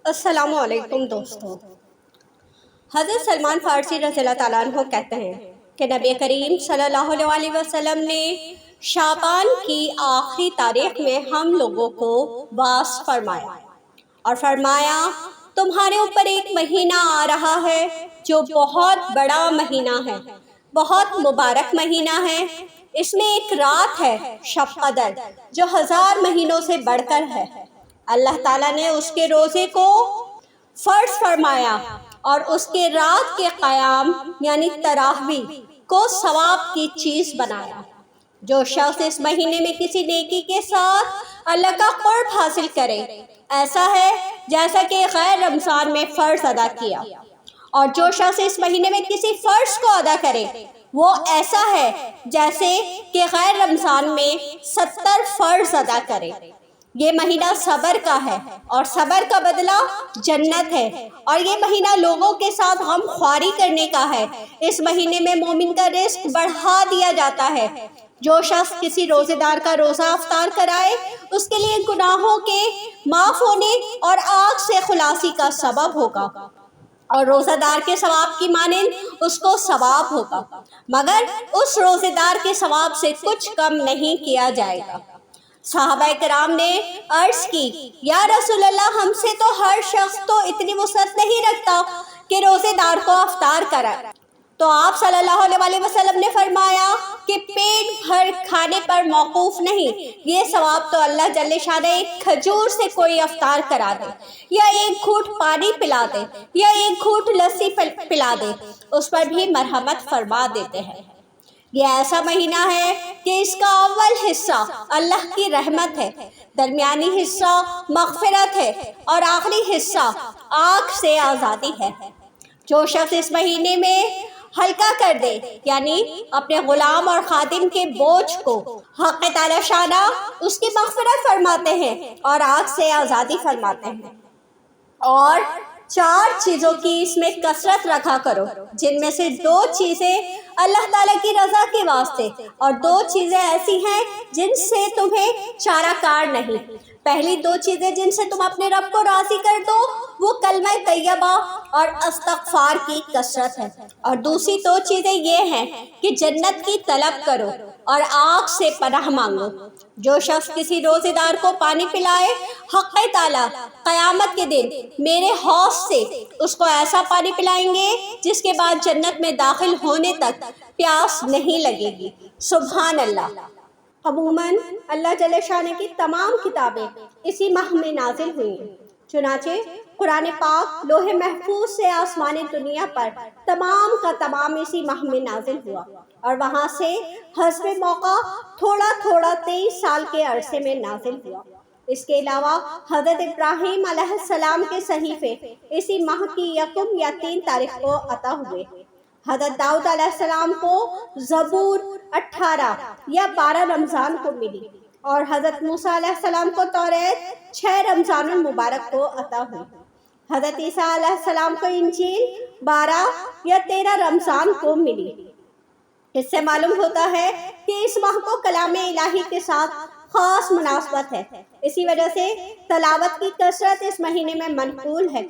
السلام علیکم دوستو۔ حضرت سلمان فارسی رضی اللہ تعالیٰ عنہ کہتے ہیں کہ نبی کریم صلی اللہ علیہ وسلم نے شعبان کی آخری تاریخ میں ہم لوگوں کو واعظ فرمایا اور فرمایا تمہارے اوپر ایک مہینہ آ رہا ہے جو بہت بڑا مہینہ ہے، بہت مبارک مہینہ ہے۔ اس میں ایک رات ہے شب قدر جو 1000 مہینوں سے بڑھ کر ہے۔ اللہ تعالیٰ نے اس کے روزے کو فرض فرمایا اور اس کے رات کے قیام یعنی تراویح کو ثواب کی چیز بنایا۔ جو شخص اس مہینے میں کسی نیکی کے ساتھ اللہ کا قرب حاصل کرے، ایسا ہے جیسا کہ غیر رمضان میں فرض ادا کیا، اور جو شخص اس مہینے میں کسی فرض کو ادا کرے وہ ایسا ہے جیسے کہ غیر رمضان میں 70 فرض ادا کرے۔ یہ مہینہ صبر کا ہے اور صبر کا بدلہ جنت ہے، اور یہ مہینہ لوگوں کے ساتھ غم خواری کرنے کا ہے۔ اس مہینے میں مومن کا رزق بڑھا دیا جاتا ہے۔ جو شخص کسی روزے دار کا روزہ افطار کرائے اس کے لیے گناہوں کے معاف ہونے اور آگ سے خلاصی کا سبب ہوگا، اور روزہ دار کے ثواب کی مانند اس کو ثواب ہوگا، مگر اس روزے دار کے ثواب سے کچھ کم نہیں کیا جائے گا۔ صحابہ کرام نے عرض کی یا رسول اللہ، ہم سے تو ہر شخص تو اتنی وسعت نہیں رکھتا کہ روزے دار کو افطار کرائے، تو آپ صلی اللہ علیہ وسلم نے فرمایا کہ پیٹ بھر کھانے پر موقوف نہیں، یہ ثواب تو اللہ جل شانہ ایک کھجور سے کوئی افطار کرا دے، یا ایک گھونٹ پانی پلا دے، یا ایک گھونٹ لسی پلا دے، اس پر بھی مرحمت فرما دیتے ہیں۔ یہ ایسا مہینہ ہے کہ اس کا اول حصہ اللہ کی رحمت ہے، درمیانی حصہ مغفرت ہے، اور آخری حصہ آگ سے آزادی ہے۔ جو شخص اس مہینے میں ہلکا کر دے یعنی اپنے غلام اور خادم کے بوجھ کو، حق تعالی شانہ اس کی مغفرت فرماتے ہیں اور آگ سے آزادی فرماتے ہیں۔ اور 4 چیزوں کی اس میں کثرت رکھا کرو، جن میں سے 2 چیزیں اللہ تعالیٰ کی رضا کے واسطے، اور 2 چیزیں ایسی ہیں جن سے تمہیں چارہ کار نہیں۔ پہلی 2 چیزیں جن سے تم اپنے رب کو راضی کر دو وہ کلمہ طیبہ اور استغفار کی کثرت ہے، اور دوسری 2 چیزیں یہ ہیں کہ جنت کی طلب کرو اور آگ سے پناہ مانگو۔ جو شخص کسی روزے دار کو پانی پلائے، حق تعالیٰ قیامت کے دن میرے حوض سے اس کو ایسا پانی پلائیں گے جس کے بعد جنت میں داخل ہونے تک پیاس نہیں لگے گی۔ سبحان اللہ۔ عموماً اللہ جل شانہ کی تمام کتابیں اسی ماہ میں نازل ہوئی، چنانچہ قرآن پاک لوح محفوظ سے آسمان دنیا پر تمام کا تمام اسی ماہ میں نازل ہوا، اور وہاں سے حسب موقع تھوڑا تھوڑا 23 سال کے عرصے میں نازل ہوا۔ اس کے علاوہ حضرت ابراہیم علیہ السلام کے صحیفے اسی ماہ کی 1 یا 3 تاریخ کو عطا ہوئے۔ حضرت داؤد علیہ السلام کو زبور 18 یا 12 رمضان کو ملی، اور حضرت موسیٰ علیہ السلام کو توریت 6 رمضان المبارک کو عطا ہوئی۔ حضرت عیسیٰ علیہ السلام کو انجیل 12 یا 13 رمضان کو ملی۔ اس سے معلوم ہوتا ہے کہ اس ماہ کو کلام الہی کے ساتھ خاص مناسبت ہے، اسی وجہ سے تلاوت کی کثرت اس مہینے میں منقول ہے۔